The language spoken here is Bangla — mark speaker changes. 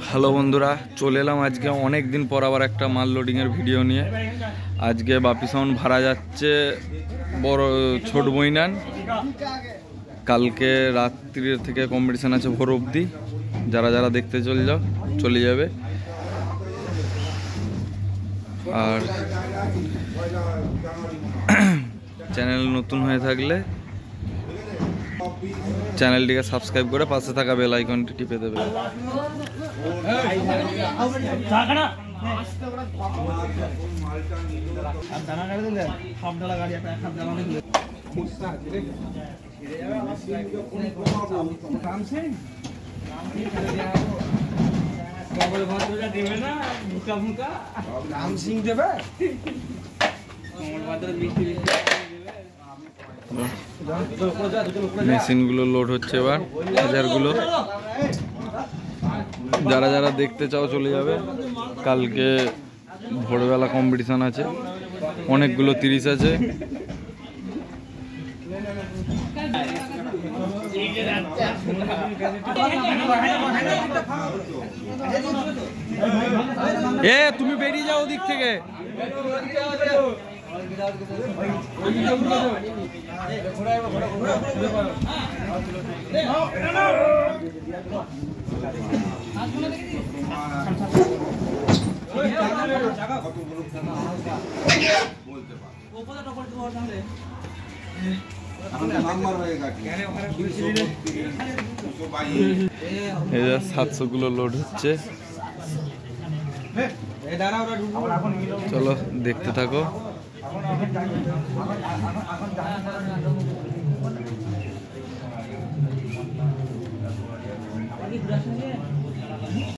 Speaker 1: হ্যালো বন্ধুরা, চলে এলাম আজকে অনেক দিন পর আবার একটা মাল লোডিংয়ের ভিডিও নিয়ে। আজকে বাপি সাউন্ড ভাড়া যাচ্ছে বড় ছোট বইনান। কালকে রাত্রির থেকে কম্পিটিশান আছে ভোর অবধি। যারা যারা দেখতে চলে যাবে। আর চ্যানেল নতুন হয়ে থাকলে চ্যানেলটিকে সাবস্ক্রাইব করে পাশে থাকা বেল আইকনটি টিপে দেবে। মেশিনগুলো লোড হচ্ছে এবার, হাজারগুলো। যারা যারা দেখতে চাও চলে যাবে। কালকে ভোরবেলা কম্পিটিশান আছে, অনেকগুলো 30 আছে। তুমি বেরিয়ে যাও দিক থেকে। এই যে 700 গুলো লোড হচ্ছে। চলো দেখতে থাকো।